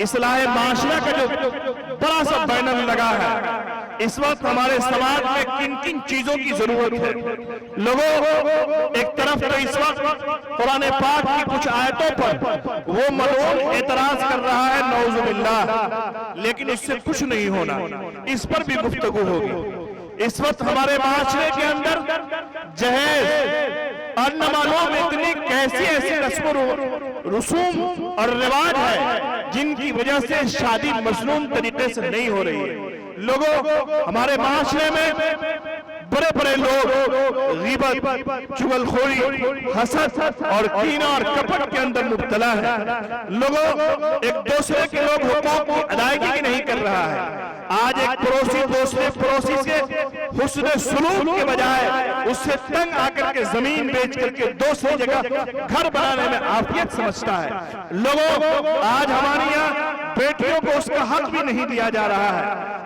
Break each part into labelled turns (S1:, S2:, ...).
S1: इस्लाह माशरा का जो बड़ा सा बैनर लगा है, इस वक्त हमारे समाज में किन किन चीजों की जरूरत है। लोगों, एक तरफ तो इस वक्त कुरान पाक की कुछ आयतों पर वो मलून एतराज कर रहा है, नौजुबिल्लाह, लेकिन इससे कुछ नहीं होना, इस पर भी गुफ्तगू होगी। इस वक्त हमारे माशरे के अंदर जहेज और न मालूम इतनी कैसी ऐसी रस्म रसूम और रिवाज है जिनकी वजह से शादी मसनून तरीके से नहीं हो रही है। लोगों, हमारे माशरे में बड़े बड़े लोग गीबत, चुगलखोरी, हसद और कीना और कपट के अंदर मुब्तला है। लोगों, एक दूसरे के लोग हुकूक की अदायगी नहीं कर रहा है। आज एक पड़ोसी दूसरे पड़ोसी से हुस्न सुलूक के बजाय उससे तंग आकर के जमीन बेच करके दूसरी जगह घर बनाने में आफियत समझता है। लोगों, आज हमारे यहाँ बेटियों को उसका हक भी नहीं दिया जा रहा है।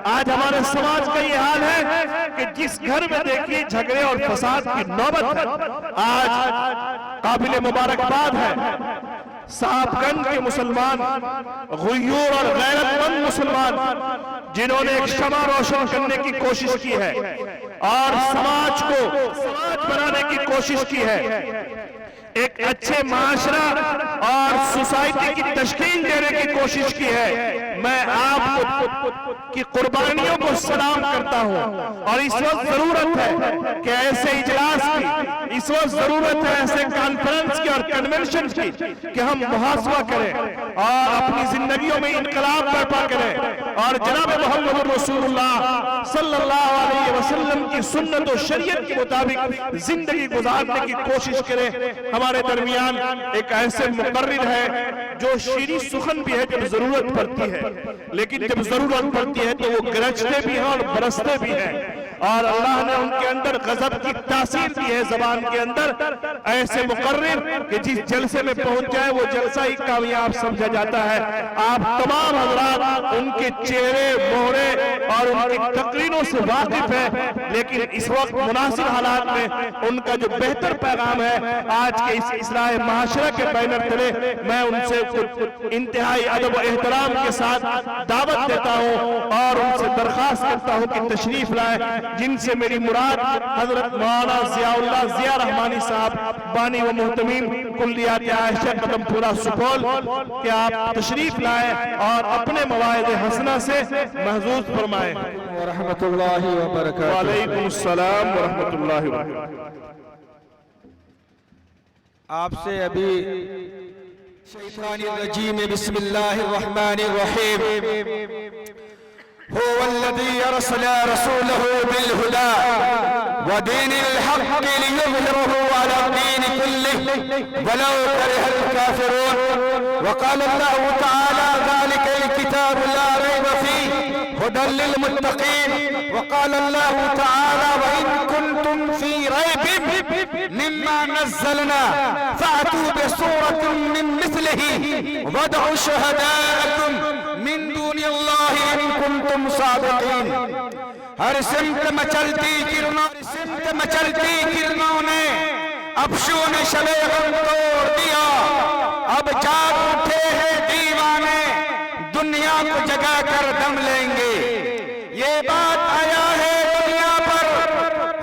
S1: आज हमारे समाज का ये हाल है कि जिस घर में देखिए झगड़े और फसाद की नौबत है। आज काबिल मुबारकबाद है साहबगंज के मुसलमान, गुयूर और गैरतमंद मुसलमान, जिन्होंने एक शमा रोशन करने की कोशिश की है और समाज को समाज बनाने की कोशिश की है, एक अच्छे माशरा और सोसाइटी की तश्कील देने की कोशिश की है। मैं आपको की कुर्बानियों को सलाम करता हूं और इस वक्त जरूरत है कि ऐसे इजलास की, इस वक्त जरूरत है ऐसे कॉन्फ्रेंस की और कन्वेंशन की कि हम मुहासबा करें और अपनी जिंदगियों में इनकलाब बर्पा करें और जनाब मोहम्मद रसूलुल्लाह सल्लल्लाहु अलैहि वसल्लम की सुन्नत और शरीयत के मुताबिक जिंदगी गुजारने की कोशिश करें। हमारे दरमियान एक ऐसे मुकर्रिर है जो शीरी सुखन भी है जब जरूरत पड़ती है, लेकिन जब जरूरत पड़ती है तो वो गरजते भी हैं और बरसते भी हैं। और अल्लाह ने उनके अंदर गजब की तासीर दी है जबान के अंदर। ऐसे मुकर्रिर कि जिस जलसे में पहुंच जाए वो जलसा ही कामयाब समझा जाता है। आप तमाम हजरात उनके चेहरे, मोहरे और उनकी तकरीरों से वाकिफ है, लेकिन इस वक्त मुनासिब हालात में उनका जो बेहतर पैगाम है आज के इस इस्लाह माशरा के बैनर तले मैं उनसे इंतहाई अदब और एहतराम के साथ दावत देता हूं और उनसे दरखास्त करता हूं कि तशरीफ लाए, जिनसे मेरी मुराद हजरत मौलाना जियाउल्लाह जिया रहमानी साहब बानी व मुहतमीम कुल्लियात आयशा कदमपुरा सुपौल के आप तशरीफ लाए और अपने मवाइद हसना से महजूज फरमाए।
S2: व रहमतुल्लाहि व बरकातहू।
S1: वालेकुम अस्सलाम व रहमतुल्लाहि व बरकातहू।
S2: आपसे अभी शैतानिर रजीम बिस्मिल्लाहिर रहमानिर रहीम हुवल्लज़ी अरसला रसूलहू बिल-हुदा व दीनिल हक़्क़ लियुज़हिरहू अला दीनि कुल्लिहि वलौ करिहल काफ़िरून। व क़ाला अल्लाहु तआला ज़ालिकल किताबु ला रैब फ़ीहि हुदल लिल मुत्तक़ीन। व क़ाला अल्लाहु तआला व इन कुंतुम फ़ी रैबिन मिम्मा नज़्ज़लना फ़अतू बिसूरतिन मिन मिस्लिहि वदउ शुहदाअकुम मिन दूनिल्लाहि इन कुंतुम सादिक़ीन। हर सिमत मचलती किरणों ने अफशों ने शबे गम तोड़ दिया। अब जाग उठे हैं दीवाने, दुनिया को जगा कर दम लेंगे। ये बात आया है दुनिया पर,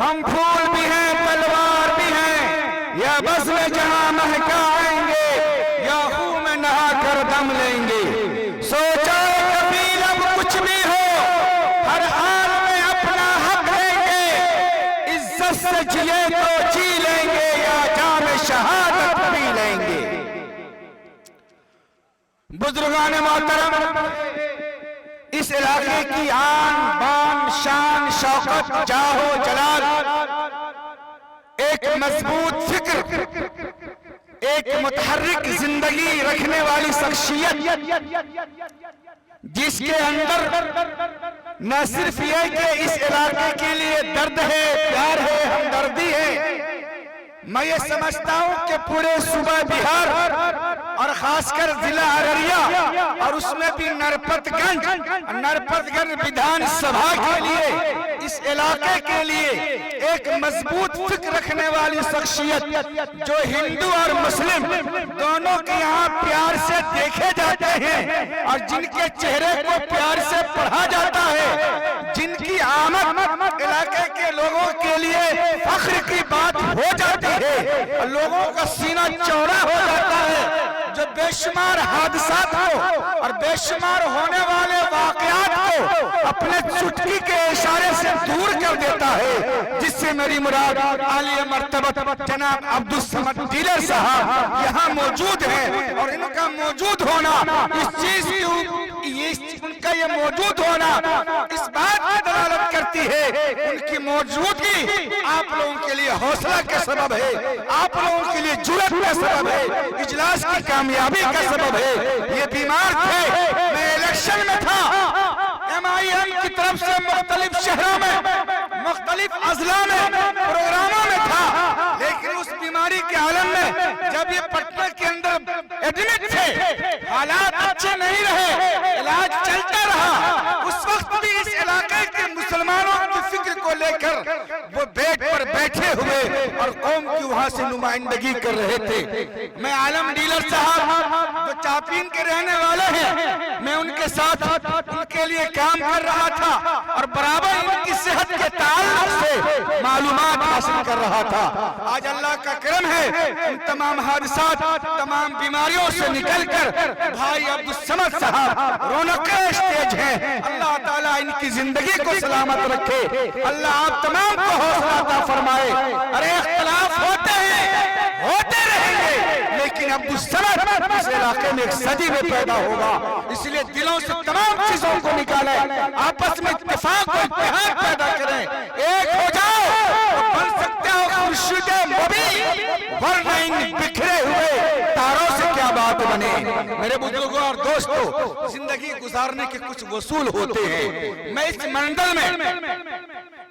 S2: हम फूल भी हैं तलवार भी हैं, या बस में जहां महकाएंगे या खूह में नहा कर दम लेंगे। सोचा कबीर अब कुछ भी हो, हर हाल में अपना हक लेंगे। इज्जत से जिए तो जी लेंगे या जाम शहादत पी लेंगे। बुजुर्गान मोहतरम, इस इलाके की आन बान शान शौकत जाहो जलाल, एक मजबूत फिक्र, एक मुतहर्रिक जिंदगी रखने वाली शख्सियत, जिसके अंदर न सिर्फ ये कि इस इलाके के लिए दर्द है, प्यार है, हमदर्दी है, मैं ये समझता हूं कि पूरे सूबा बिहार और खासकर जिला अररिया और उसमें भी नरपतगंज विधानसभा के लिए, इस इलाके के लिए एक मजबूत फिक्र रखने वाली शख्सियत जो हिंदू और मुस्लिम दोनों की देखे जाते हैं और जिनके चेहरे को प्यार से पढ़ा जाता है, जिनकी आमद इलाके के लोगों के लिए फख्र की बात हो जाती है और लोगों का सीना चौड़ा हो जाता है, जो बेशुमार हादसात को और बेशुमार होने वाले वाकयात को अपने चुटकी के इशारे से दूर कर देता है, जिससे मेरी मुराद आलिया मर्तबत जनाब अब्दुल समद डीलर साहब यहाँ मौजूद हैं और इनका मौजूद होना इस चीज की उनका ये मौजूद होना इस बात की दलालत करती है, उनकी मौजूदगी आप लोगों के लिए हौसला का सबब है, आप लोगों के लिए जुर्रत का सबब है, इजलास की कामयाबी का सबब है। ये बीमार थे, मैं इलेक्शन में था, MIM की तरफ से मुख्तलिफ शहरों में मुख्तलिफ अजला में प्रोग्रामों में था, लेकिन उस बीमारी के आलम में जब ये पटना के अंदर एडमिट थे, हालात अच्छे नहीं रहे, इलाज चलता रहा, उस वक्त भी इस इलाके के मुसलमानों की फिक्र को लेकर वो बेड पर बैठे हुए और कौम की वहां से नुमाइंदगी कर रहे थे। मैं आलम डीलर साहब जो चापीन के रहने वाले हैं, मैं उनके साथ उनके लिए काम कर रहा था और बराबर इनकी सेहत के ताल्लुक से मालूमात हासिल कर रहा था। आज अल्लाह का करम है, इन तमाम हादसात, तमाम बीमारियों से निकलकर भाई अब्दुल समद साहब रौनक स्टेज हैं। अल्लाह ताला इनकी जिंदगी को सलामत रखे, अल्लाह आप तमाम को हौसला अता फरमाए। अरे इख्तिलाफ होते हैं, होते रहेंगे, लेकिन अब्दुल समद इस इलाके में एक सदी में पैदा होगा, इसलिए दिलों से तमाम चीजों को निकालें, आपस में इत्तेफाक और इत्तेहाद पैदा करें, एक हो जाओ तो बन सकते हो खुर्शीद मुबीन, वरना इन बिखरे हुए तारों से क्या बात बने। मेरे बुजुर्गों और दोस्तों, जिंदगी गुजारने के कुछ वसूल होते हैं। मैं इस मंडल में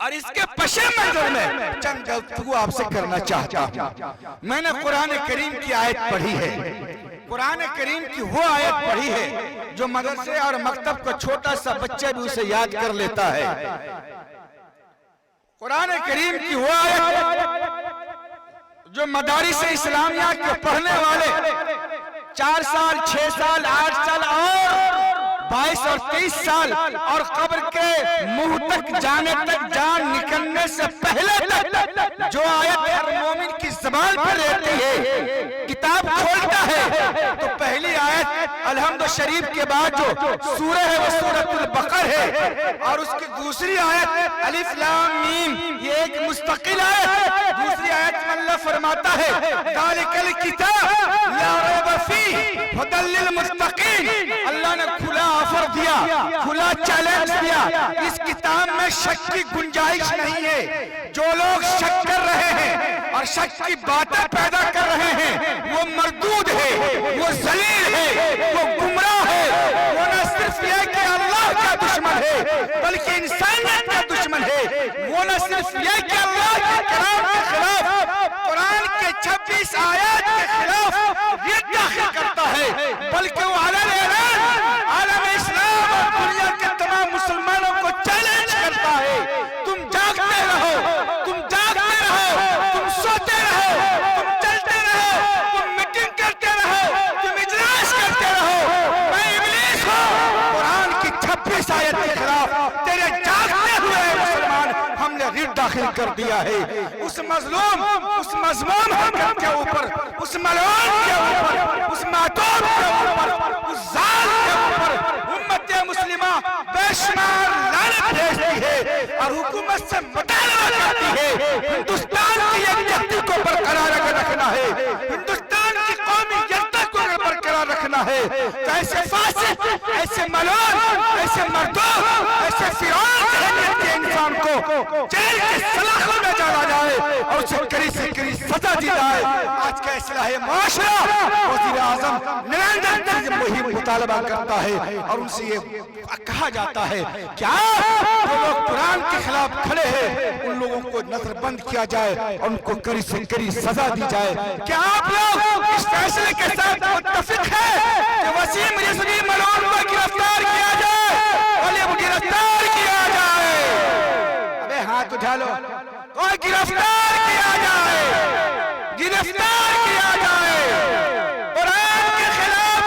S2: और इसके पशे मंजर में चंद गुफ्तगू आपसे करना चाहता हूँ। मैंने कुरान करीम की आयत पढ़ी है, कुरान करीम की वो आयत पढ़ी है जो मदरसे और मकतब का छोटा सा बच्चा भी उसे याद कर लेता है। कुरान करीम की वो आयत जो मदारिस इस्लामिया के पढ़ने वाले 4 साल, 6 साल, 8 साल और 22 और 23 साल और कब्र के मुंह तक जाने तक, जान निकलने से पहले तक जो आयत हर मोमिन की ज़बान पर रहती है, किताब खोलता है तो पहली आयत अलहम्द शरीफ के बाद जो सूरह है वो सूरतुल बकर है और उसकी दूसरी आयत अलिफ लाम मीम, ये एक मुस्तकिल आयत। दूसरी आयत में अल्लाह फरमाता है ज़ालिकल किताब ला रैब फीह हुदल लिल मुत्तकीन। अल्लाह ने खुला ऑफर दिया, खुला चैलेंज दिया, इस किताब में शक की गुंजाइश नहीं है। जो लोग शक कर रहे हैं और शक की बातें पैदा कर रहे हैं वो मरदूद है, वो जलील है, वो गुमराह है, वो न सिर्फ ये कि अल्लाह का दुश्मन है बल्कि इंसानियत का दुश्मन है। वो न सिर्फ ये कि अल्लाह के कलाम के खिलाफ, कुरान के 26 आयत के खिलाफ ये दाखिल करता है, बल्कि वो आलम इस्लाम और दुनिया के तमाम मुसलमानों को चैलेंज करता है। तुम जागते रहो, तुम जागते रहो, तुम सोते रहो, तुम चलते रहो, तुम मीटिंग करते रहो, तुम इजलास करते रहो, मैं इब्लीस हूँ। कुरान की 26 आयत के खिलाफ तेरे जागते हुए मुसलमान हमने रिट दाखिल कर दिया है। उस मजलूम, उस मजलूम के ऊपर, उस मलऊन के ऊपर, उस मातूम के ऊपर, उस जालिम के ऊपर उम्मत मुस्लिमा बेशुमार लानत भेजती है और हुकूमत से मुतालबा करती है। हिंदुस्तान की यकजहती को बरकरार रखना है, हिंदुस्तान की कौमी एकता को बरकरार रखना है। तो ऐसे फासिक, ऐसे मलऊन, ऐसे मर्दूम, ऐसे फिरौन के इंसान को जेल के सलाखों में डाला जाए और उसे कड़ी से कड़ी सजा दी जाए। आज का इस्लाह माशरा वज़ीर आज़म नरेंद्र मोदी मुतालबा करता है और उनसे ये कहा जाता है क्या जो लोग कुरान के खिलाफ खड़े हैं उन लोगों को नजरबंद किया जाए और उनको कड़ी से कड़ी सजा दी जाए। क्या आप लोग इस फैसले के साथ मुत्तफिक हैं कि वसीम रिजवी मलऊन को गिरफ्तार किया जाए और वो गिरफ्तार किया जाए? अबे हाथ उठा लो, कोई गिरफ्तार किया जाए, गिरफ्तार किया जाए। कुरान के खिलाफ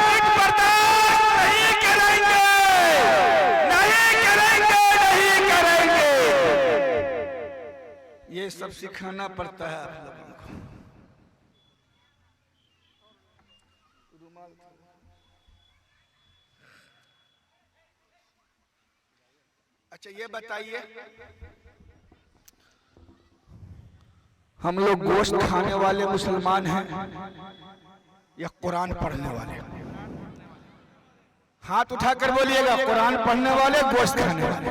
S2: सिखाना पड़ता है आप लोगों को। अच्छा ये बताइए, हम लोग गोश्त खाने वाले मुसलमान हैं या कुरान पढ़ने वाले? हाथ उठाकर बोलिएगा, कुरान पढ़ने वाले, गोश्त खाने वाले।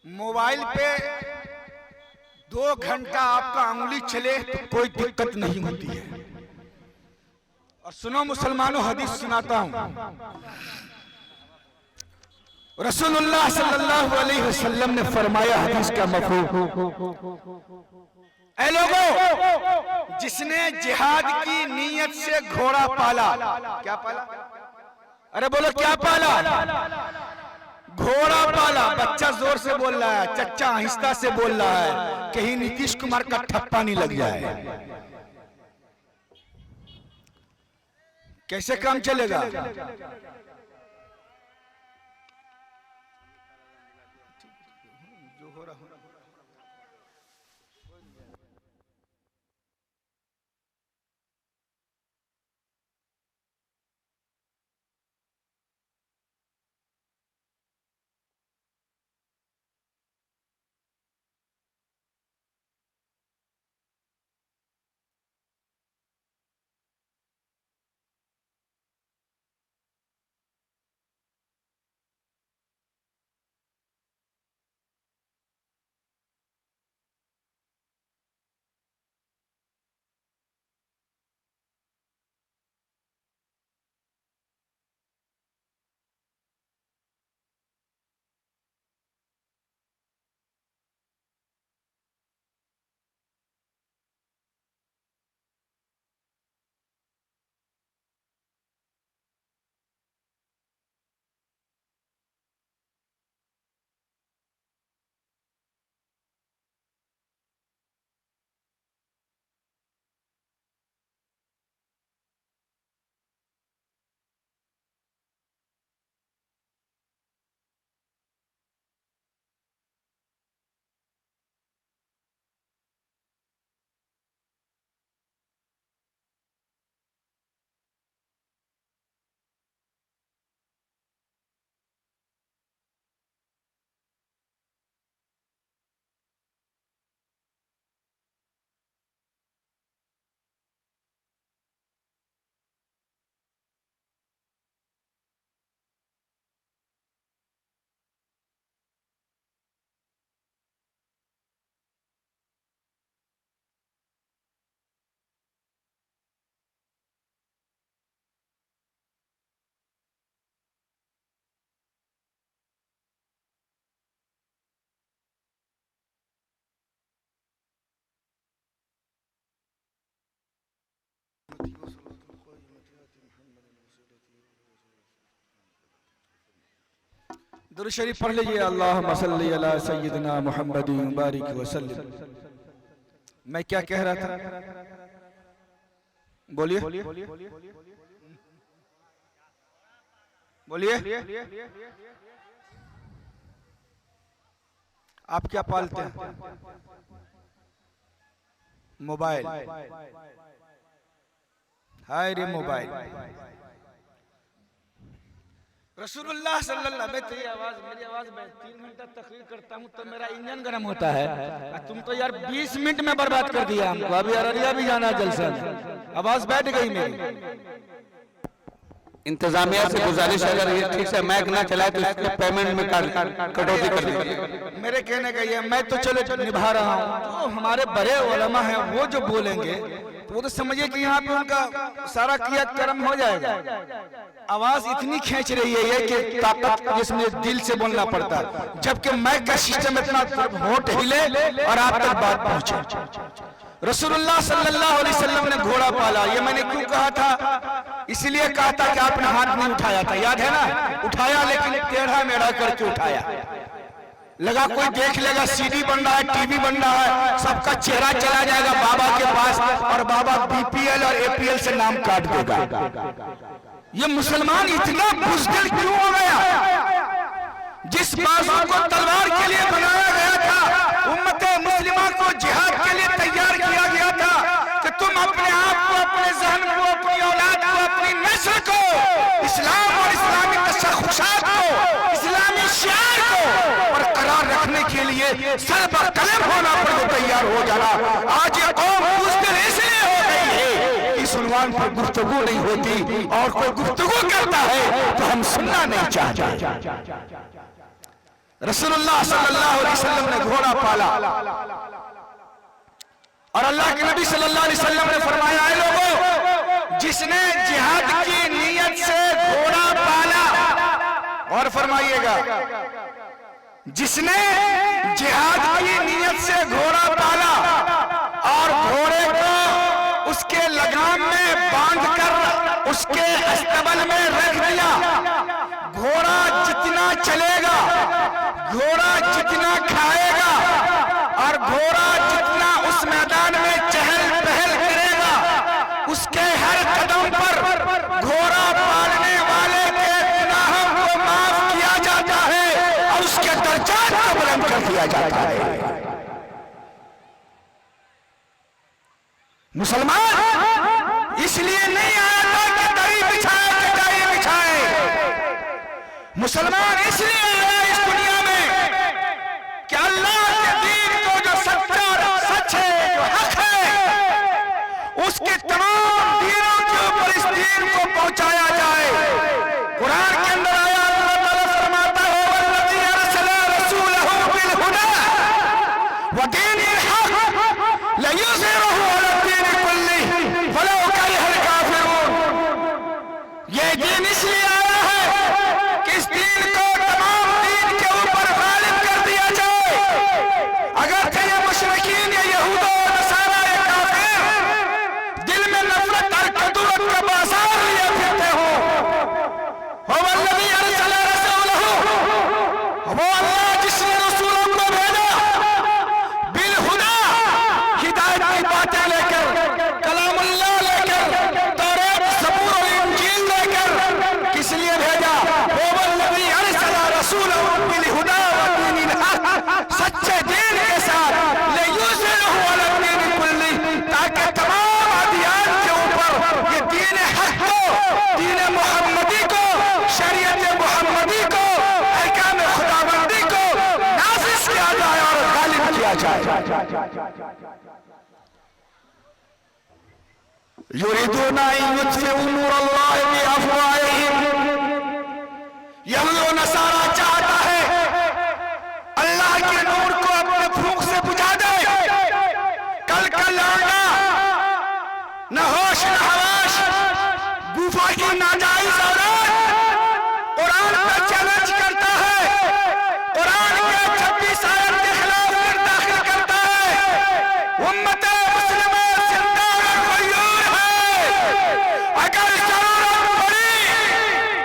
S2: मोबाइल पे 2 घंटा आपका उंगली चले तो कोई दिक्कत नहीं होती है। और सुनो मुसलमानों, हदीस सुनाता हूं। रसूलुल्लाह सल्लल्लाहु अलैहि वसल्लम ने फरमाया, हदीस का मफहूम, ऐ लोगों, जिसने जिहाद की नीयत से घोड़ा पाला, क्या पाला? अरे बोलो क्या पाला? घोड़ा पाला। बच्चा जोर से बोल रहा है, चच्चा आहिस्ता से बोल रहा है, कहीं नीतीश कुमार का ठप्पा नहीं लग जाए। कैसे काम चलेगा? दुरूद शरीफ पढ़ लीजिए, अल्लाहुम्मा सल्ली अला सय्यिदिना मुहम्मदिन बारिक वसल्लम। मैं क्या कह रहा था? बोलिए बोलिए। आप क्या पालते हैं? मोबाइल। हाय रे मोबाइल। रसूलुल्लाह सल्लल्लाहु अलैहि वसल्लम, मेरी आवाज मैं 3 घंटा तकरीर करता हूँ तो मेरा इंजन गर्म होता है। तुम तो यार 20 मिनट में बर्बाद कर दिया हमको। अभी अररिया भी जाना जलसा, आवाज बैठ गई मेरी।
S3: इंतजामिया से गुजारिश है, अगर ये ठीक से मैक ना चलाए तो इसके पेमेंट में कटौती कर दीजिए।
S2: मेरे कहने का ये, मैं तो चलो निभा रहा हूँ, तो हमारे बड़े उलमा हैं वो जो बोलेंगे तो वो तो समझिए कि यहाँ पे उनका सारा किया कर्म हो जाएगा। आवाज इतनी खींच रही है ये कि ताकत जिसमें दिल से बोलना पड़ता है, जबकि मैक का सिस्टम इतना होठ हिले और आप तक बात पहुंचे। रसूलुल्लाह सल्लल्लाहु अलैहि वसल्लम ने घोड़ा पाला। ये मैंने क्यों कहा था? इसलिए कहा था कि आपने हाथ नहीं उठाया था, याद है ना? उठाया लेकिन टेढ़ा मेढ़ा करके उठाया। लगा कोई देख लेगा, सीडी बन रहा है, टीवी बन रहा है, सबका चेहरा चला जाएगा बाबा के पास और बाबा बीपीएल और एपीएल से नाम काट देगा। ये मुसलमान इतना बुज़दिल क्यों हो गया? जिस बाजू को तलवार के लिए बनाया गया था, उम्मत मुस्लिमा को जिहाद के लिए तैयार किया गया था कि तुम अपने आप को, अपने जहन को, अपनी औलाद को, अपनी नस्ल को इस्लाम और इस्लामी तशख्खुसात को, इस्लामी शियार को बरकरार रखने के लिए सर पर कलम होना पर तो तैयार हो जाना। आज ये कौम बुज़दिल इसलिए हो गई है, इस उन्वान पर गुफ्तगू नहीं होती, और कोई गुफ्तगू करता है तो हम सुनना नहीं चाहते। रसूलुल्लाह सल्लल्लाहु अलैहि वसल्लम ने घोड़ा पाला और अल्लाह के नबी सल्लल्लाहु अलैहि वसल्लम ने फरमाया, है लोगों, जिसने जिहाद की नीयत से घोड़ा पाला, और फरमाइएगा, जिसने जिहाद की नीयत से घोड़ा पाला और घोड़े को उसके लगाम में बांधकर उसके अस्तबल में रख दिया, घोड़ा जितना चलेगा, घोड़ा जितना खाएगा और घोड़ा जितना उस मैदान में चहल पहल करेगा, उसके हर कदम पर घोड़ा पालने वाले के गुनाहों को माफ किया जाता है और उसके दर्जात को बुलंद कर दिया जाता है। मुसलमान इसलिए नहीं आया था कि दरी बिछाए, चटाई बिछाए। मुसलमान इसलिए आया इस दुनिया में कि अल्लाह के दीन को, जो सच्चा सच है, जो हक है, उसके तमाम दीनों के ऊपर इस दीन को पहुंचाया जाए। कुरान के अंदर आया, अल्लाह ताला फरमाता है, वल्लज़ी अरसला रसूलहु बिल हुदा व दीनिल हक लयुज़हिरहु अला दीन कुल्लिहि वलौ करिहल काफिरून। ये दीन इसलिए आया है कि इस दीन को तमाम दीन के ऊपर गालिब कर दिया जाए। अगर थे ये मुशरिकीन, ये यहूद और नसारा, ये काफिर दिल में नफरत और कदूरत का बाजार लिए फिरते हो, वल्लज़ी अरसला रसूलहु, वो अल्लाह जिसने रसूलों को भेजा, बिल हुदा, हिदायत की बातें लेकर, कलामुल्लाह लेकर, तौरात, ज़बूर और इंजील लेकर, किस लिए भेजा? वो वल्लज़ी अरसला रसूलहु बिल हुदा व दीनिल हक, सच्चे दीन के साथ, लयुज़हिरहु अला दीन कुल्लिहि, ताकि तमाम अदियान के ऊपर ये दीन हक को, दीन मोहम्मदी को, शरीयत मोहम्मदी को, अहकाम खुदाबंदी को नाफिज किया जाए और गालिब किया जाए। युरीदूना अन युत्फिउ नूरल्लाहि बिअफ़वाहिहिम, यहूद और नसारा चाहता है अल्लाह के नूर को अपने फूंक से बुझा दे। कल का लौंडा न होश न हवाश, गुफा की नाजायज औलाद कुरान पर चैलेंज करता है, कुरान के 26 आयत के खिलाफ फिर दाखिल करता है। उम्मत मुस्लिमा जिंदा और मयूर है। अगर जरूरत पड़ी,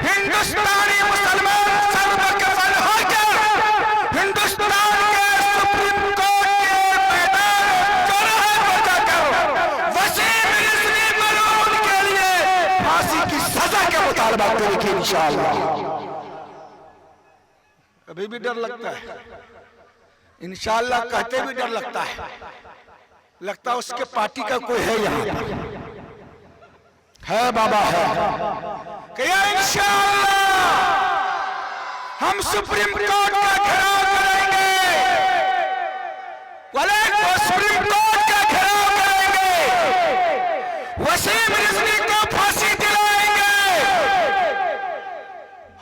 S2: हिंदुस्तानी मुसलमान सर्वकफन होकर हिंदुस्तान के सुप्रीम कोर्ट के मैदान चौराहे पर जाकर वसीम रिज़वी मलून के लिए फांसी की सजा के मुतालबा करेगी इंशाअल्लाह। अभी भी डर लगता है, इंशाअल्लाह कहते भी डर लगता है, लगता है उसके पार्टी का कोई है यहाँ, है बाबा है कि इंशाअल्लाह हम सुप्रीम कोर्ट का घेराव करेंगे, सुप्रीम कोर्ट का घेराव करेंगे, वसीम रिज़वी को फांसी दिलाएंगे।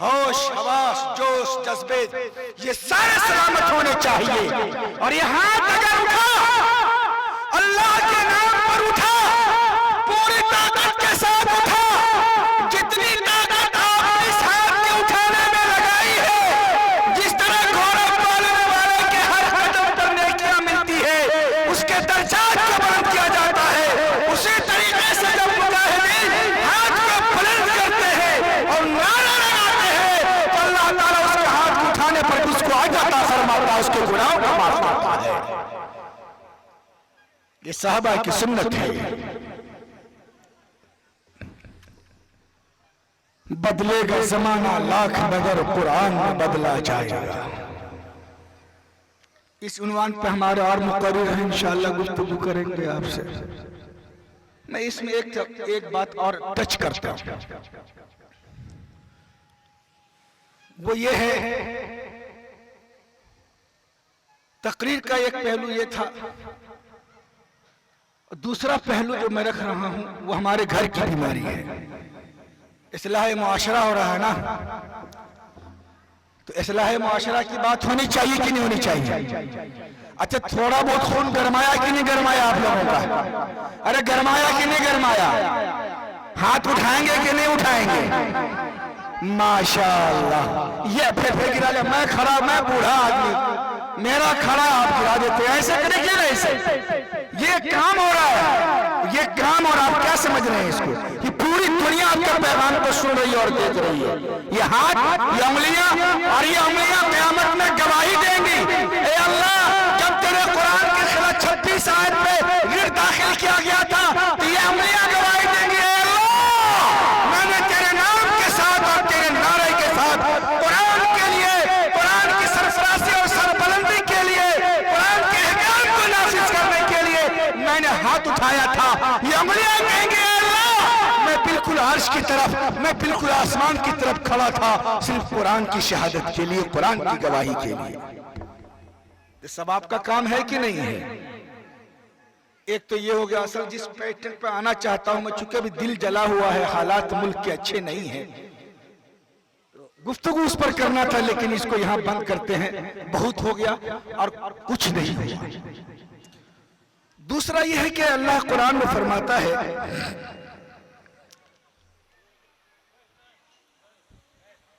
S2: होश, हवास, जोश, जज्बे ये सारे सलामत होने चाहिए। और ये हाथ अगर उठा, अल्लाह के नाम पर उठा, पूरी ताकत के साथ उठा, जितनी ताकत आपने इस हाथ के उठाने में लगाई है, जिस तरह घोड़ा पालने वाले के हर कदम पर नेकियां मिलती है, उसके दर्जात को बुलंद किया जाता है। उसी तरीके से जब मुजाहिदीन हाथ को बुलंद करते हैं और नारा लगाते हैं, तो अल्लाह ताला उसके हाथ को उठाने पर उसको आजाता फरमाता है, उसके गुनाहों को माफ करता है। ये साहबा की सुन्नत है। बदलेगा जमाना लाख मगर कुरान में बदला जाएगा। इस उन्वान पे हमारे और मुकर्रिर हैं, इंशाअल्लाह गुफ्तगू करेंगे आपसे। मैं इसमें एक बात और टच करता हूं, वो ये है, तकरीर का एक पहलू ये था, दूसरा पहलू जो मैं रख रहा हूं वो हमारे घर की बीमारी है। इस्लाह मुआशरा हो रहा है ना, तो इस्लाह मुआशरा की बात होनी चाहिए कि नहीं होनी चाहिए? अच्छा, थोड़ा बहुत खून गरमाया कि नहीं गरमाया आप लोगों का? अरे गरमाया कि नहीं गरमाया? हाथ उठाएंगे कि नहीं उठाएंगे? माशाअल्लाह। ये फिर गिरा ले, मैं खड़ा, मैं बूढ़ा आदमी, मेरा खड़ा आप गिरा देते, ऐसे करेंगे ना? ऐसे ये काम हो रहा है, ये काम, और आप क्या समझ रहे हैं इसको कि पूरी दुनिया आपके पैगाम को सुन रही है और देख रही है। ये हाथ, ये उंगलियां, और ये उंगलियां क़यामत में गवाही देंगी, ए अल्लाह, जब तेरे कुरान के खिलाफ 36 आयत पे गिर दाखिल किया गया था, तो ये उंगलियां गवाही देंगी, ए अल्लाह, मैंने तेरे नाम के साथ और तेरे नारे के साथ कुरान के लिए, कुरान की सरफराजी और सरबुलंदी के लिए, कुरान के अहकाम को नाफिज करने के लिए मैंने हाथ उठाया था। ये उंगलियां कहेंगे, अल्लाह, मैं बिल्कुल अर्श की तरफ, मैं बिल्कुल आसमान की तरफ खड़ा था, सिर्फ कुरान की शहादत के लिए, कुरान की गवाही के लिए। ये सब आपका काम है कि नहीं है? एक तो ये हो गया। असल जिस पैटर्न पे आना चाहता हूं मैं, चूंकि अभी दिल जला हुआ है, हालात मुल्क के अच्छे नहीं है, गुफ्तगू उस पर करना था, लेकिन इसको यहां बंद करते हैं, बहुत हो गया और कुछ नहीं हुआ। दूसरा यह है कि अल्लाह कुरान में फरमाता है,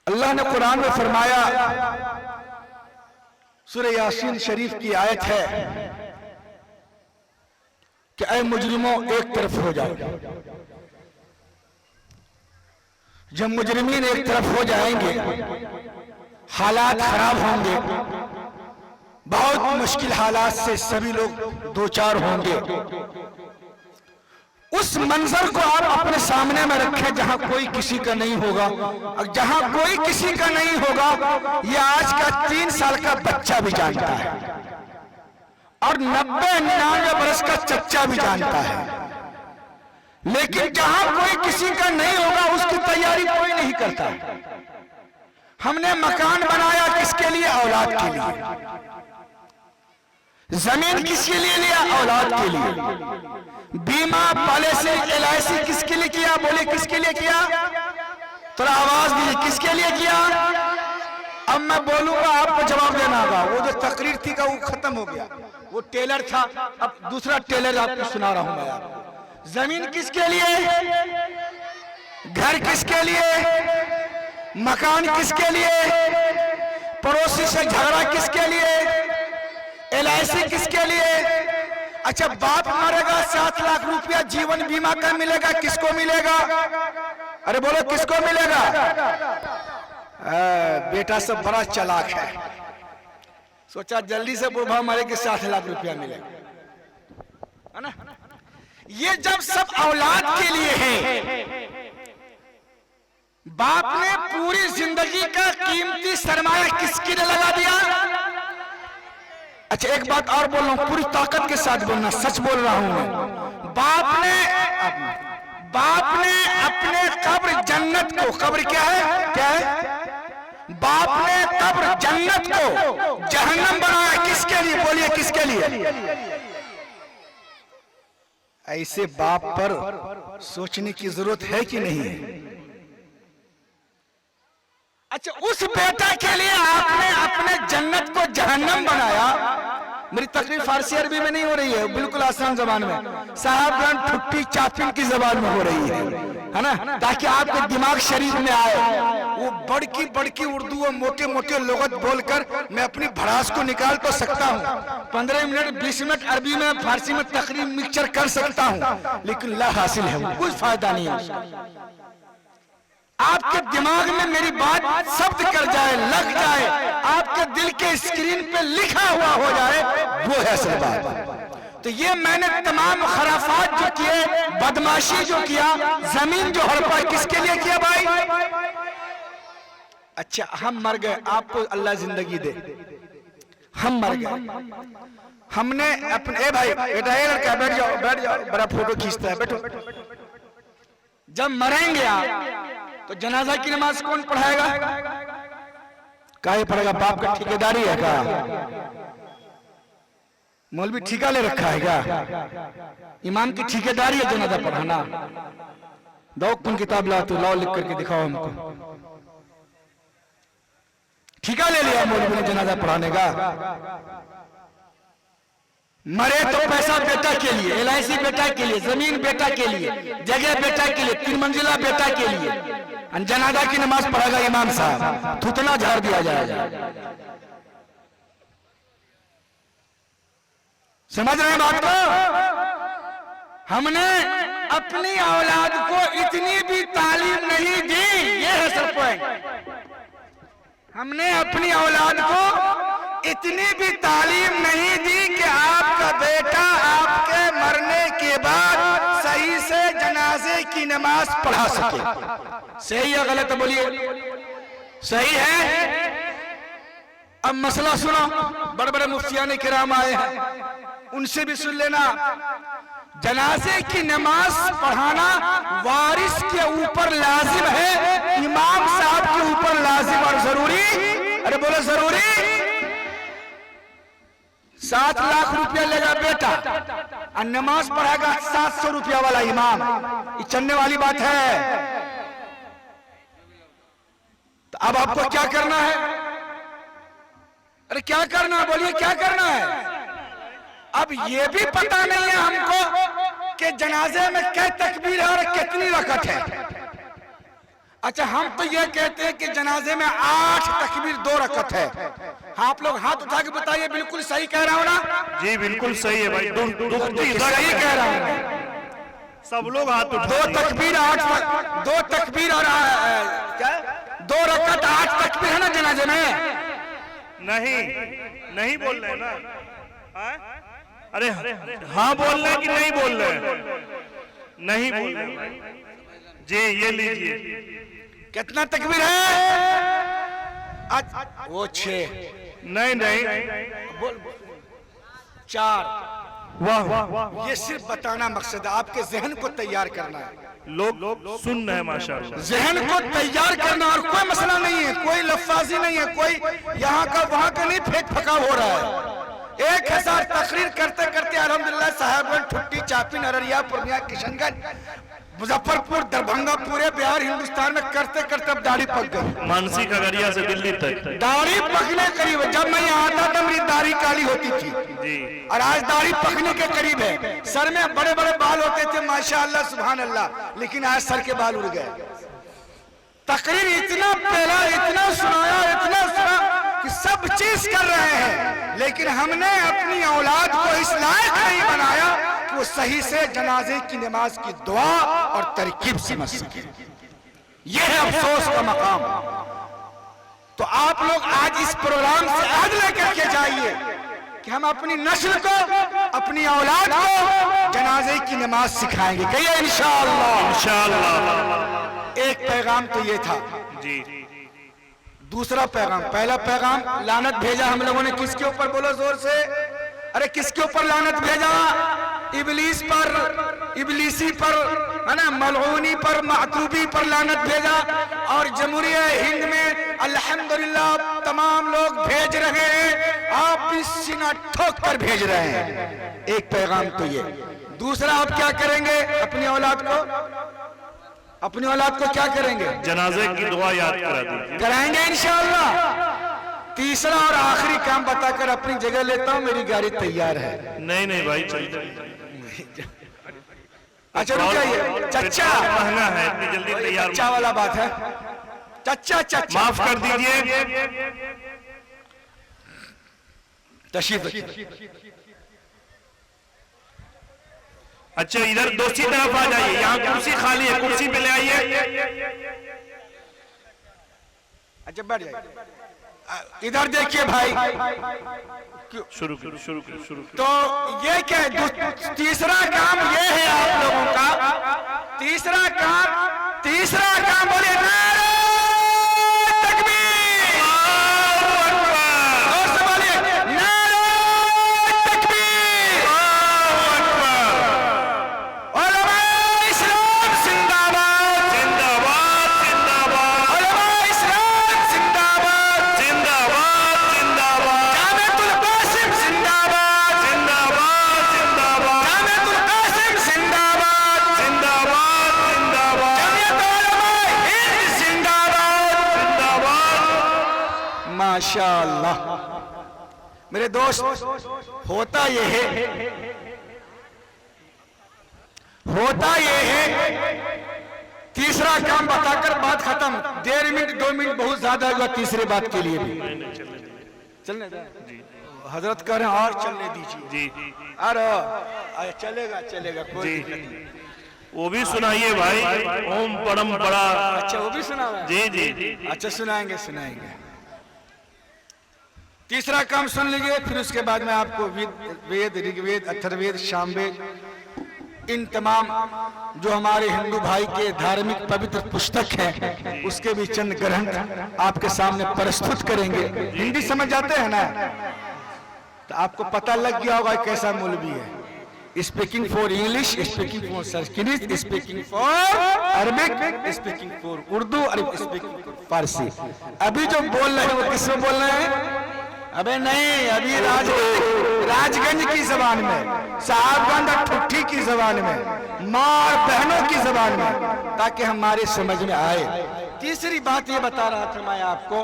S2: अल्लाह ने कुरान में फरमाया, सूरह यासीन शरीफ की आयत है कि ऐ मुजरिमों एक तरफ हो जाओ। जब मुजरिमीन एक तरफ हो जाएंगे, हालात खराब होंगे, बहुत मुश्किल हालात से सभी लोग दो चार होंगे। उस मंजर को आप अपने सामने में रखें जहां कोई किसी का नहीं होगा, और जहां कोई किसी का नहीं होगा, ये आज का 3 साल का बच्चा भी जानता है, और 90-99 बरस का चच्चा भी जानता है। लेकिन जहां कोई किसी का नहीं होगा, उसकी तैयारी कोई नहीं करता। हमने मकान बनाया किसके लिए? औलाद के लिए। जमीन किसके लिए लिया? औलाद के लिए। बीमा पॉलिसी LIC किसके लिए किया? बोले किसके लिए किया? थोड़ा आवाज दीजिए, किसके लिए किया? अब मैं बोलूंगा, आपको जवाब देना होगा। वो जो तकरीर थी का वो खत्म हो गया, वो टेलर था, अब दूसरा टेलर आपको सुना रहा हूं मैं आपको। जमीन किसके लिए? घर किसके लिए? मकान किसके लिए? पड़ोसी से झगड़ा किसके लिए? LIC किसके लिए? अच्छा, बाप मरेगा 7 लाख रुपया जीवन बीमा का मिलेगा, किसको मिलेगा? अरे बोलो किसको मिलेगा? बेटा सब बड़ा चालाक है, सोचा जल्दी से बुढ़ा मरे कि 7 लाख रुपया मिलेगा, है ना? ये जब सब औलाद के लिए है, बाप ने पूरी जिंदगी का कीमती सरमाया किसके लिए लगा दिया? अच्छा, एक बात और बोल रहा हूं, पूरी ताकत के साथ बोलना, सच बोल रहा हूं मैं। बाप ने अपने कब्र जन्नत को, कब्र क्या है? क्या है? बाप ने कब्र जन्नत को जहन्नम बनाया, किसके लिए? बोलिए किसके लिए? ऐसे बाप पर सोचने की जरूरत है कि नहीं? अच्छा, उस बेटा के लिए आपने अपने जन्नत को जहन्नम बनाया। मेरी तकरीर फारसी अरबी में नहीं हो रही है, बिल्कुल आसान जबान में, साहबगन फुट्टी चापिन की जबान में हो रही है ना, ताकि आपके दिमाग शरीफ में आए। वो बड़की उर्दू और मोटे मोटे लोगत बोलकर मैं अपनी भड़ास को निकाल तो सकता हूँ, 15 मिनट 20 मिनट अरबी में फारसी में तकरीर मिक्सचर कर सकता हूँ, लेकिन ला हासिल है, कुछ फायदा नहीं है। आपके दिमाग में मेरी बात शब्द कर जाए, लग जाए, आपके दिल के स्क्रीन पे लिखा हुआ हो जाए, वो है असल बात। तो ये मैंने तमाम खराफात जो किए, बदमाशी जो किया, जमीन जो हड़पा, किसके लिए किया भाई? अच्छा हम मर गए, आपको अल्लाह जिंदगी दे, हम मर गए, हमने अपने ए भाई बेटा ए लड़का बैठ जाओ बड़ा फोटो खींचता है, बैठो। जब मरेंगे आप तो जनाजा की नमाज कौन पढ़ाएगा? काहे पढ़ेगा? बाप का ठेकेदारी है क्या? मौलवी ठेका ले रखा है क्या? इमाम की ठेकेदारी है जनाजा पढ़ाना। दो कौन किताब ला तो लाओ, लिख करके दिखाओ हमको। ठेका ले लिया मौलवी ने जनाजा पढ़ाने का। मरे तो पैसा बेटा के लिए, LIC बेटा के लिए, जमीन बेटा के लिए, जगह बेटा के लिए, 3 मंजिला बेटा के लिए। जनाजा की नमाज पढ़ेगा इमाम साहब, थूथना झाड़ दिया जाएगा। समझ रहे हैं बात को? हमने अपनी औलाद को इतनी भी तालीम नहीं दी, ये है सर पॉइंट। हमने अपनी औलाद को इतनी भी तालीम नहीं दी कि आपका बेटा आपके मरने के बाद सही से जनाजे की नमाज पढ़ा सके। सही या गलत बोलिए? सही है। अब मसला सुनो, बड़े बड़े मुफ्तियान किराम आए हैं, उनसे भी सुन लेना। जनाजे की नमाज पढ़ाना वारिस के ऊपर लाजिम है, इमाम साहब के ऊपर लाजिम और जरूरी। अरे बोलो जरूरी। 7 लाख रुपया लेगा बेटा और नमाज पढ़ाएगा 700 रुपया वाला इमाम, ये चलने वाली बात है। तो अब आपको क्या करना है? अरे क्या करना है? बोलिए क्या करना है? अब ये भी पता नहीं है हमको कि जनाजे में क्या तकबीर है और कितनी रकत है। अच्छा हम तो ये कहते हैं कि जनाजे में 8 तकबीर 2 रकत है। आप लोग हाथ उठा के बताइए, बिल्कुल सही कह रहा हूं ना?
S1: जी बिल्कुल सही है भाई,
S2: सही कह रहा हूं।
S1: सब लोग हाथ उठा।
S2: 2 तकबीर 8, 2 तकबीर और क्या 2 रकत 8 तकबीर है ना जनाजे में?
S1: नहीं बोल रहे ना? अरे हाँ बोल रहे कि नहीं बोल रहे? नहीं बोल रहे जी। ये लीजिए,
S2: कितना तकबीर है? वो 6
S1: नहीं
S2: बोल 4।
S1: वाह,
S2: ये सिर्फ बताना मकसद है, आपके जहन को तैयार करना है।
S1: लोग सुन रहे हैं माशाअल्लाह।
S2: जहन को तैयार करना, और कोई मसला नहीं है, कोई लफ्जाजी नहीं है, कोई यहाँ का वहां का नहीं फेंक फकाव हो रहा है। 1000 तकरीर करते करते अल्हम्दुलिल्लाह साहेबगंज, ठुट्टी, चापिन, अररिया, पूर्णिया, किशनगंज, मुजफ्फरपुर, दरभंगा, पूरे बिहार हिंदुस्तान में करते करते अब दाढ़ी पक गई।
S1: मानसी खगड़िया से दिल्ली तक
S2: दाढ़ी पकने करीब है। जब मैं यहाँ आता था मेरी दाढ़ी काली होती थी
S1: जी,
S2: और आज दाढ़ी पकने के करीब है। सर में बड़े बड़े बाल होते थे माशाअल्लाह सुभान अल्लाह, लेकिन आज सर के बाल उड़ गए। तकरीर इतना पहला, इतना सुनाया, इतना सुना कि सब चीज कर रहे हैं, लेकिन हमने अपनी औलाद को इस लायक नहीं बनाया कि वो सही से जनाजे की नमाज की दुआ और तरकीब समझ सके। यह है अफसोस का मकाम। तो आप लोग आज इस प्रोग्राम से आज लेकर के जाइए कि हम अपनी नस्ल को, अपनी औलाद को जनाजे की नमाज सिखाएंगे। कहिए इंशाअल्लाह।
S1: इंशाअल्लाह।
S2: एक पैगाम तो ये था
S1: जी।
S2: दूसरा पैगाम, पहला पैगाम लानत भेजा हम लोगों ने किसके ऊपर? बोलो जोर से। अरे किसके ऊपर लानत भेजा? इबलीस पर, इबलीसी पर, है ना, मलऊनी पर, मातूबी पर लानत भेजा। और जमहूरिया हिंद में अल्हम्दुलिल्लाह तमाम लोग भेज रहे हैं, आप भी सीना ठोक कर भेज रहे हैं। एक पैगाम तो ये। दूसरा आप क्या करेंगे? अपनी औलाद को, अपनी औलाद को क्या करेंगे?
S1: जनाजे की दुआ याद करा दीजिए।
S2: कराएंगे इंशाअल्लाह। तीसरा और आखिरी काम बताकर अपनी जगह लेता हूं, मेरी गाड़ी तैयार है।
S1: नहीं भाई चलिए।
S2: अच्छा रुक जाइए, चच्चा
S1: महंगा है, इतनी जल्दी तैयार
S2: चच्चा वाला बात है। चच्चा
S1: माफ कर दीजिए।
S2: तशरीफ।
S1: अच्छा इधर दूसरी तरफ आ जाइए, यहाँ कुर्सी खाली है, कुर्सी पे ले आइए।
S2: अच्छा बैठ जाइए। इधर देखिए भाई,
S1: शुरू।
S2: तो ये क्या है? तीसरा काम ये है आप लोगों का। तीसरा काम बोलिए नारे तकबीर। माशाअल्लाह। मेरे दोस्त, होता ये है तीसरा काम बताकर बात खत्म। 1.5 मिनट 2 मिनट बहुत ज्यादा हुआ तीसरी बात के लिए भी। चलने जी, हजरत कह रहे हैं और चलने दीजिए जी। अरे चलेगा कोई दिक्कत नहीं।
S1: वो भी सुनाइए भाई, ओम परम बड़ा।
S2: अच्छा, वो भी सुना
S1: जी जी।
S2: अच्छा, सुनाएंगे। तीसरा काम सुन लीजिए, फिर उसके बाद में आपको वेद, ऋग्वेद, अथर्ववेद, सामवेद, इन तमाम जो हमारे हिंदू भाई के धार्मिक पवित्र पुस्तक हैं उसके भी चंद ग्रंथ आपके सामने प्रस्तुत करेंगे। हिंदी समझ जाते हैं ना, तो आपको पता लग गया होगा कैसा मौलवी है। Speaking for English, speaking for Sanskrit, speaking for Arabic, speaking for Urdu और स्पीकिंग फॉर फारसी। अभी जो बोल रहे हैं वो किसमें बोल रहे हैं? अबे नहीं, अभी राजगंज की जबान में, साहबगंज और ठुट्ठी की जबान में, माँ और बहनों की जबान में, ताकि हमारे समझ में आए। तीसरी बात ये बता रहा था मैं आपको,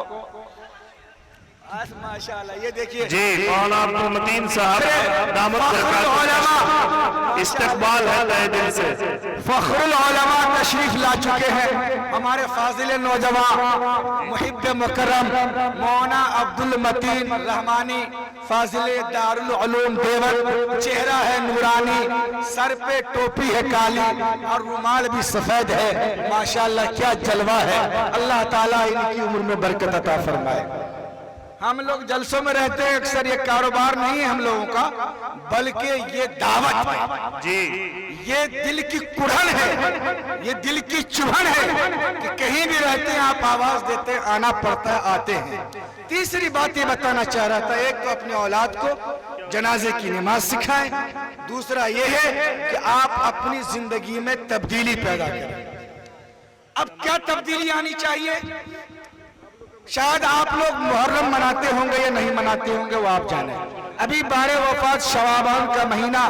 S2: माशाअल्लाह, ये देखिए
S1: जी, मौलाना अब्दुल मतीन साहब दामद बरकात इस्तकबाल है तहे दिल से।
S2: फखरुल उलमा तशरीफ ला चुके हैं हमारे फाजिल नौजवान मुहिब मुकर्रम मौलाना अब्दुल मतीन रहमानी, फाजिल दारुल उलूम देवबंद। चेहरा है नूरानी, सर पे टोपी है काली और रुमाल भी सफेद है। माशाअल्लाह, क्या जलवा है। अल्लाह ताला इनकी उम्र में बरकत अता फरमाए। हम लोग जलसों में रहते हैं अक्सर, ये कारोबार नहीं है हम लोगों का, बल्कि ये दावत है जी। ये दिल की कुढ़न है, ये दिल की चुभन है कि कहीं भी रहते हैं आप आवाज देते हैं, आना पड़ता है, आते हैं। तीसरी बात ये बताना चाह रहा था, एक तो अपने औलाद को जनाजे की नमाज सिखाएं, दूसरा ये है कि आप अपनी जिंदगी में तब्दीली पैदा करें। अब क्या तब्दीली आनी चाहिए? शायद आप लोग मुहर्रम मनाते होंगे या नहीं मनाते होंगे, वो आप जाने। अभी 12 वफात शवाबान का महीना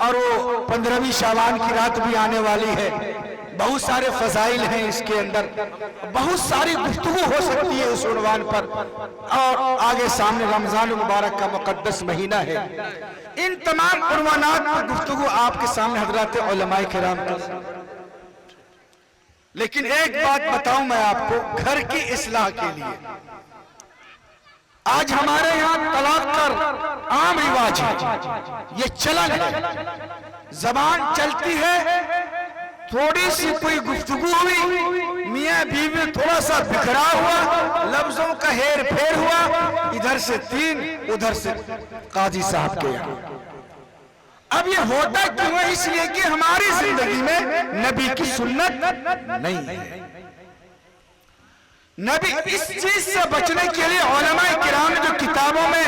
S2: और वो 15वीं शाबान की रात भी आने वाली है। बहुत सारे फजाइल हैं इसके अंदर, बहुत सारी गुफ्तगू हो सकती है इस उन्वान पर। और आगे सामने रमजान मुबारक का मुकद्दस महीना है। इन तमाम उन्वानात पर गुफ्तगू आपके सामने हजरात उलमाए किराम का। लेकिन एक बात बताऊं मैं आपको, घर की इस्लाह के लिए आज हमारे यहाँ तलाक कर आम रिवाज है, ये चलन है। जबान चलती है, थोड़ी सी कोई गुफ्तगू हुई, मियाँ बीवी थोड़ा सा बिखरा हुआ, लफ्जों का हेर फेर हुआ, इधर से 3 उधर से काजी साहब के यहाँ। अब ये होता क्यों है? इसलिए कि हमारी जिंदगी में नबी की सुन्नत नहीं है। नबी इस चीज से बचने के लिए उलमाए किराम ने जो किताबों में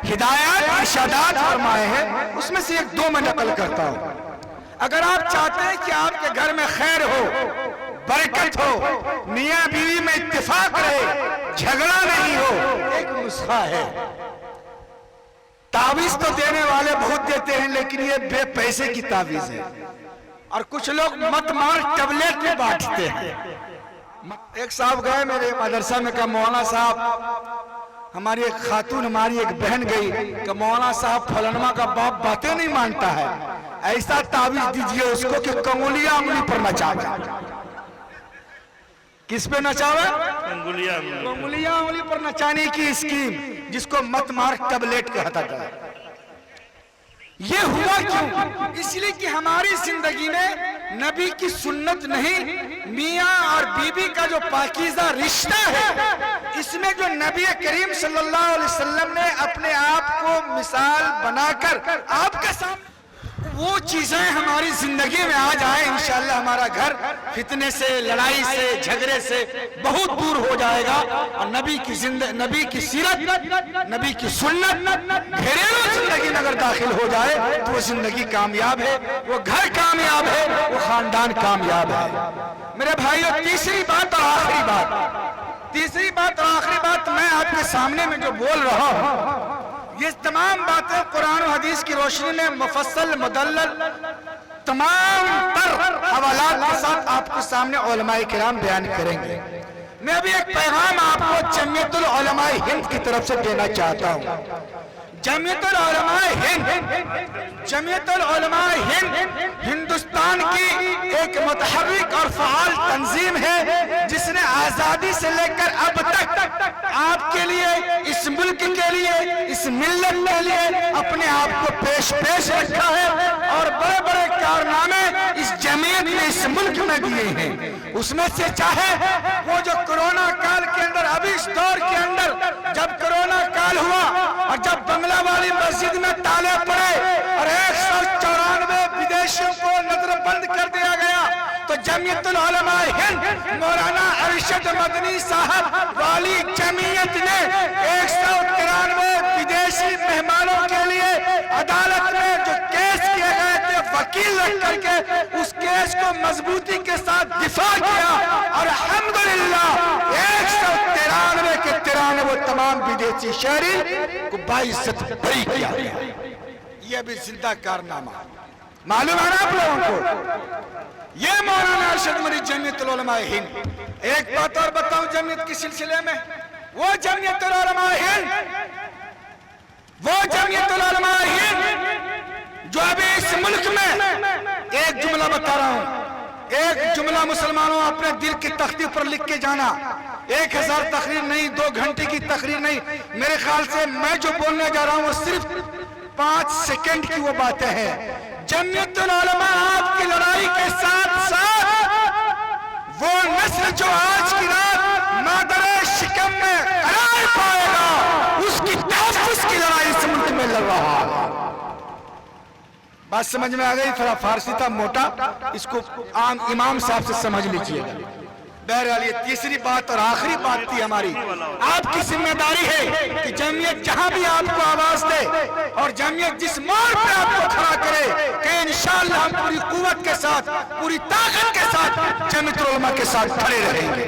S2: हिदायत इरशादात फरमाए हैं, उसमें से 1-2 मैं नकल करता हूं। अगर आप चाहते हैं कि आपके घर में खैर हो, बरकत हो, मियाँ बीवी में इत्तेफाक रहे, झगड़ा नहीं हो, एक नुस्खा है। तावीज तो देने वाले बहुत देते हैं, लेकिन ये बेपैसे की तावीज है। और कुछ लोग मत मार टैबलेट में बांटते हैं। एक साहब गए मेरे मदरसा में, कहा मौलाना साहब, हमारी एक खातून, हमारी एक बहन गई कि मौलाना साहब फलनमा का बाप बातें नहीं मानता है, ऐसा तावीज दीजिए उसको कि कंगुलियां उंगली पर नचावे। किस पे नचावे? कंगुलियां उंगली पर नचाने की स्कीम, जिसको मत मार टैबलेट कहता है। ये हुआ क्यों? इसलिए कि हमारी जिंदगी में नबी की सुन्नत नहीं, मियाँ और बीबी का जो पाकीज़ा रिश्ता है, इसमें जो नबी करीम सल्लल्लाहु अलैहि वसल्लम ने अपने आप को मिसाल बनाकर आपके सामने, वो चीजें हमारी जिंदगी में आ जाए, इंशाअल्लाह हमारा घर फितने से, लड़ाई से, झगड़े से बहुत दूर हो जाएगा। और नबी की सीरत, नबी की सुन्नत घरेलू जिंदगी में अगर दाखिल हो जाए तो वो जिंदगी कामयाब है, वो घर कामयाब है, वो खानदान कामयाब है। मेरे भाइयों, तीसरी बात और आखिरी बात मैं आपके सामने में जो बोल रहा हूं, ये तमाम बातें कुरान और हदीस की रोशनी में मुफस्सल मुदल्लल तमाम तर हवालात के साथ आपके सामने उलमाए किराम बयान करेंगे। मैं भी एक पैगाम आपको जमीयतुल उलमा हिंद की तरफ से देना चाहता हूँ। जमीयतुल उलमा हिंद, जमीयतुल उलमा हिंद हिंदुस्तान की एक मुतहर्रिक और फ़आल तंजीम है जिसने आजादी से लेकर अब तक आपके लिए, इस मुल्क के लिए, इस मिल्लत के लिए अपने आप को पेश रखा है और बड़े बड़े कारनामे इस जमीयत ने इस मुल्क में दिए हैं। उसमें से चाहे वो जो कोरोना काल के अंदर, अभी इस दौर के अंदर जब कोरोना काल हुआ और जब बंगला वाली मस्जिद में ताले पड़े और 194 विदेशियों को नजरबंद कर दिया गया, तो जमीयतुल उलमा हिंद मौलाना अरशद मदनी साहब वाली जमीयत ने 193 विदेशी मेहमानों के लिए अदालत में जो केस किए गए थे वकील रख करके उस केस को मजबूती के साथ दिफा किया और अल्हम्दुलिल्लाह 193 के 93 तमाम विदेशी शहरी को बाइज्जत बरी किया। यह भी जिंदा कारनामा मालूम है ना आप लोगों को। ये मौलाना अरशद मदनी जमीयतुल उलमा हिंद। एक बात और बताऊं जमीयत के सिलसिले में, वो जमीयतुल उलमा हिंद, वो जमीयतुल उलमा हिंद जो अभी इस मुल्क में, एक जुमला बता रहा हूं, एक जुमला मुसलमानों अपने दिल की तख्ती पर लिख के जाना। 1000 तकरीर नहीं, 2 घंटे की तकरीर नहीं, मेरे ख्याल से मैं जो बोलने जा रहा हूं वो सिर्फ 5 सेकंड की वो बातें हैं। जमीयतुल उलमा आपकी लड़ाई के साथ साथ वो नस्ल जो आज की रात मादरे शिकम में करार पाएगा, उसकी तहफ़्फ़ुज़ की लड़ाई इस मुल्क में लड़ रहा है। बात समझ में आ गई? थोड़ा फारसी था मोटा, इसको आम इमाम साहब से समझ लीजिएगा। बहरहाल ये तीसरी बात और आखिरी बात थी हमारी। आपकी जिम्मेदारी है कि जमीयत जहां भी आपको आवाज दे और जमीयत जिस मोड़ पे आपको खड़ा करे कि इंशाअल्लाह हम पूरी कुव्वत के साथ, पूरी ताकत के साथ जमीयतुल उलमा के साथ खड़े रहेंगे।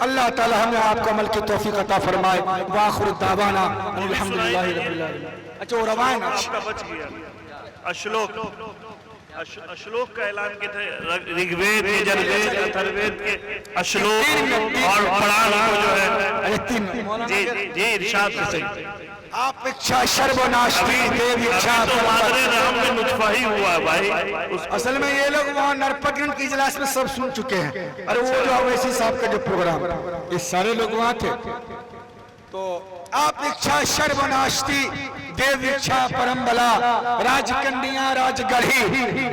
S2: अल्लाह ताला हमें आपको अमल की तौफीक अता फरमाए। व आखिरु दावाना अल्हम्दुलिल्लाहि रब्बिल आलमीन। अच्छा वो रवायन
S1: आपका बच गया। श्लोक का ऐलान किए थे, ऋग्वेद, यजुर्वेद, अथर्ववेद के श्लोक और पुराण को जो है जी इरशाद से
S2: आप इच्छा सर्वनाशी देव इच्छा
S1: तो मादरे राम में नुत्फा ही हुआ भाई।
S2: असल में ये लोग वहाँ नरपगन की इजलास में सब सुन चुके हैं। अरे वो जो अवैसी साहब का जो प्रोग्राम, ये सारे लोग वहाँ थे। तो आप इच्छा सर्वनाशी देव इच्छा परम्बला राजकन्या राजगढ़ी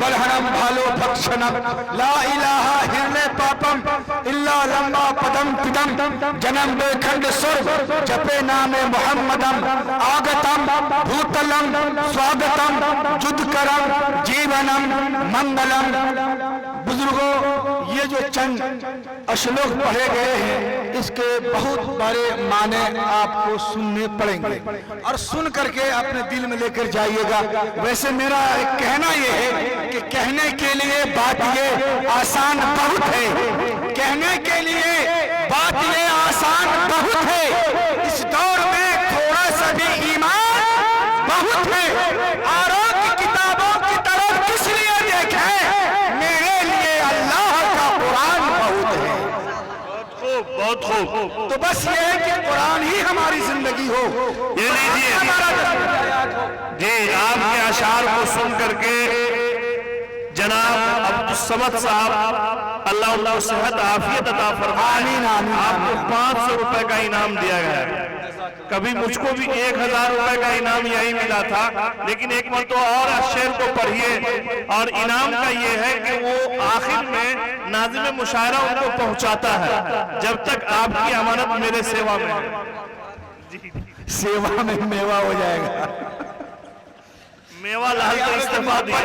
S2: बलहरम भालो भक्षणम ला इलाहा हिरले पापम इल्ला लंबा पदम पिदम जन्म बेखंड स्वर्ग जपे नामे मोहम्मदम आगतम भूतलम स्वागतम जुदकरम जीवनम मंगलम। बुजुर्गों, ये जो चंद श्लोक पढ़े गए हैं इसके बहुत बड़े माने आपको सुनने पड़ेंगे और सुन करके अपने दिल में लेकर जाइएगा। वैसे मेरा कहना ये है कि कहने के लिए बात ये आसान बहुत है, कहने के लिए बात ये आसान बहुत है। इस दौर में थोड़ा सा भी ईमान बहुत है। आरोग्य किताबों की तरफ किस लिए देखें, मेरे लिए अल्लाह का कुरान बहुत है।
S1: बहुत खूब।
S2: तो बस ये है कि कुरान ही हमारी जिंदगी हो।
S1: ये लीजिए जी, आपके अशार को सुन करके जनाब अब्दुल समद साहब अल्लाह उनको सेहत आफियत अता फरमाए, आपको 500 रुपए का इनाम दिया गया है। कभी मुझको भी 1000 रुपए का इनाम यही मिला था, लेकिन एक मरतबा और शेर को पढ़िए और इनाम का ये है कि वो आखिर में नाज़िम मुशायरा उनको पहुंचाता है जब तक आपकी अमानत मेरे सेवा में है।
S2: सेवा में मेवा हो जाएगा।
S1: मेवा लाल को इस्तीफा दिया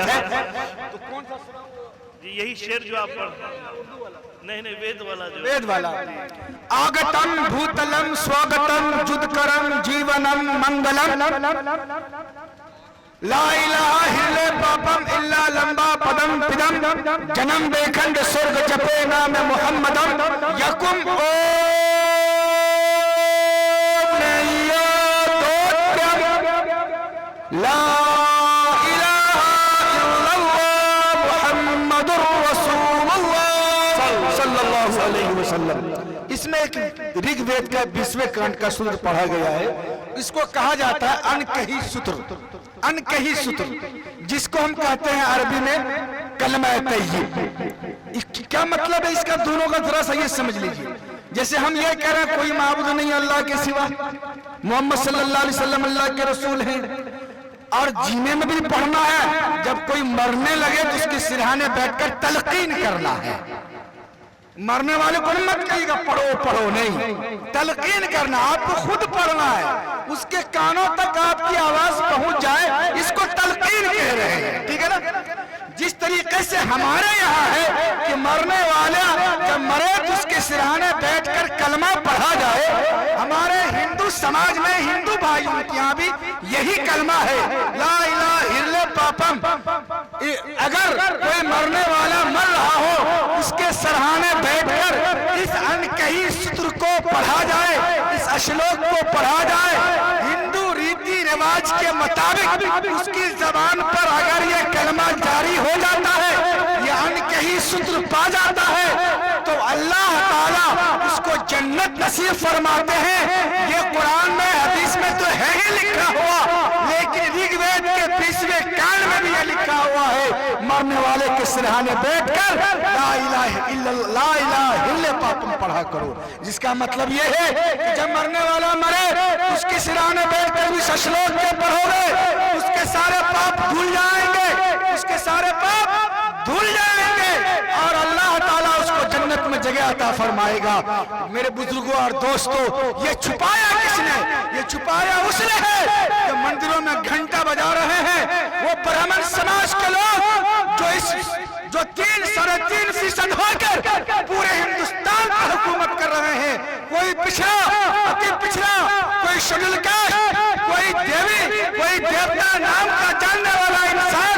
S1: तो कौन सा जी यही शेर जो आप नहीं वेद वाला, जो
S2: वेद वाला। आगतम भूतलम स्वागतम जुदकरम जीवनम मंगलम ला इलाहा हिल्ले पापम इल्ला लंबा पदम पिदम जन्म बेखंड स्वर्ग जपे नाम मोहम्मदम यकुम ओ ला इलाहा इल्लल्लाह मुहम्मदुर रसूलुल्लाह सल्लल्लाहु सल्लल्लाहु अलैहि वसल्लम। इसमें एक ऋग्वेद का 20वें कांड का सूत्र पढ़ा गया है। इसको कहा जाता है अनकही सूत्र, अनकही सूत्र, जिसको हम कहते हैं अरबी में कलमा तय्यब। क्या मतलब है इसका? दोनों का जरा सा ये समझ लीजिए। जैसे हम ये कह रहे हैं कोई माबूद नहीं अल्लाह के सिवा, मोहम्मद सल्लल्लाहु अलैहि वसल्लम अल्लाह के रसूल हैं, और जीने में भी पढ़ना है, जब कोई मरने लगे तो उसके सिरहाने बैठकर तलकीन करना है। मरने वाले को मत कहिएगा पढ़ो पढ़ो, नहीं, तलकीन करना, आपको खुद पढ़ना है, उसके कानों तक आपकी आवाज पहुंच जाए, इसको तलकीन कह रहे हैं, ठीक है ना। जिस तरीके से हमारे यहाँ है कि मरने वाला जब मरे तो उसके सिरहाने बैठकर कलमा पढ़ा जाए, हमारे हिंदू समाज में, हिंदू भाइयों के यहाँ भी यही कलमा है, ला इलाहा इल्ला पापम। अगर कोई मरने वाला मर रहा हो, उसके सिरहाने बैठकर इस अनकही सूत्र को पढ़ा जाए, इस श्लोक को पढ़ा जाए, हिंदू रीति रिवाज के मुताबिक उसकी जबान पर अगर ये कलमा जारी हो जाता है, ये अनकही सूत्र पा जाता है, तो अल्लाह ताला उसको जन्नत नसीब फरमाते हैं। ये कुरान में, हदीस में तो है ही लिखा हुआ, लेकिन ऋग्वेद के 20वें कांड में भी ये लिखा हुआ है, मरने वाले के सिरहाने बैठकर ला इलाहा इल्ला पापम पढ़ा करो। जिसका मतलब ये है कि जब मरने वाला मरे, उसके सिरहाने बैठकर भी श्लोक के पढ़ोगे, उसके सारे पाप धुल जाएंगे, उसके सारे पाप धुल जाएंगे, और अल्लाह ताला उसको जन्नत में जगह अता फरमाएगा। मेरे बुजुर्गों और दोस्तों, ये छुपाया किसने? ये छुपाया उसने है जो मंदिरों में घंटा बजा रहे हैं, वो ब्राह्मण समाज के लोग जो 3-3.5% होकर पूरे हिंदुस्तान पर हुकूमत कर रहे हैं। कोई पिछड़ा, अति पिछड़ा, कोई शेड्यूल कास्ट, कोई देवी, कोई देवता नाम का जानने वाला इंसान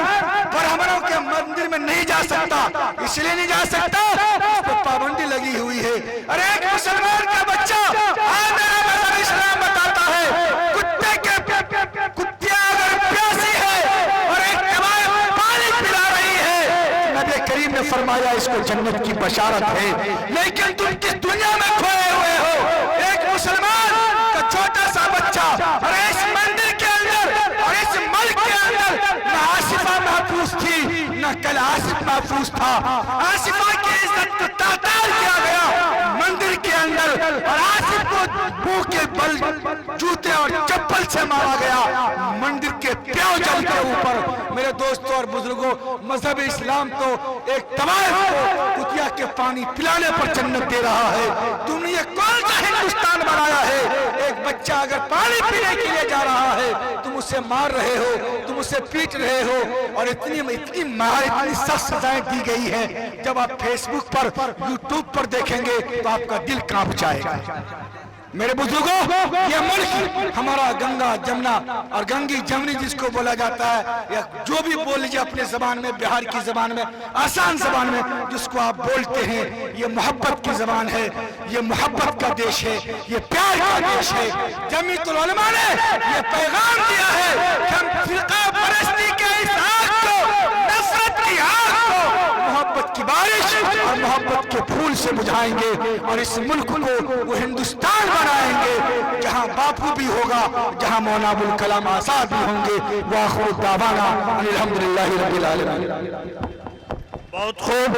S2: ब्राह्मणों के मंदिर में नहीं जा सकता। इसलिए नहीं जा सकता, उस पर पाबंदी लगी हुई है। अरे एक मुसलमान का बच्चा आज मेरा मजहब इस्लाम बताता है, कुत्तिया अगर प्यासी है और एक कबाब पानी पिला रही है, नबी करीम ने फरमाया इसको जन्नत की बशारत है। लेकिन तुम किस दुनिया में खोए हुए हो? एक मुसलमान का छोटा सा बच्चा, और इस मंदिर के अंदर और इस मुल्क के अंदर न आसिफा महफूज थी, न कल आसिफ महफूज था। आसिफा की इज्जत को तातार किया गया मंदिर के अंदर, और आसिफ को मुंह के बल जूते और चप्पल से मारा गया मंदिर के प्याव जल के ऊपर। मेरे दोस्तों और बुजुर्गों, मजहब इस्लाम तो एक तवायफ को कुतिया के पानी पिलाने पर जन्नत दे रहा है। तुमने ये कौन सा हिंदुस्तान बनाया है? एक बच्चा अगर पानी पीने के लिए जा रहा है, तुम उसे मार रहे हो, तुम उसे पीट रहे हो, और इतनी मार, इतनी सख्त सजाएं दी गई है। जब आप फेसबुक पर, यूट्यूब पर देखेंगे तो आपका दिल कांप जाएगा। मेरे बुजुर्गों, ये मुल्क हमारा गंगा जमुना और गंगी जमुनी जिसको बोला जाता है, या जो भी बोल लीजिए अपने जबान में, बिहार की जबान में, आसान जबान में जिसको आप बोलते हैं, ये मोहब्बत की जबान है, ये मोहब्बत का देश है, ये प्यार का देश है। जमीयतुल उलमा ने ये पैगाम दिया है कि हम फिरका परस्ती के इस आग को, नफरत की आग को मोहब्बत की बारिश और मोहब्बत के फूल से बुझाएंगे, और इस मुल्क को वो हिंदुस्तान बनाएंगे जहां बापू भी होगा, जहां मौलाना अबुल कलाम आजाद भी होंगे। वाखिर दावाना अल्हम्दुलिल्लाहि रब्बिल आलमीन।
S1: बहुत खूब।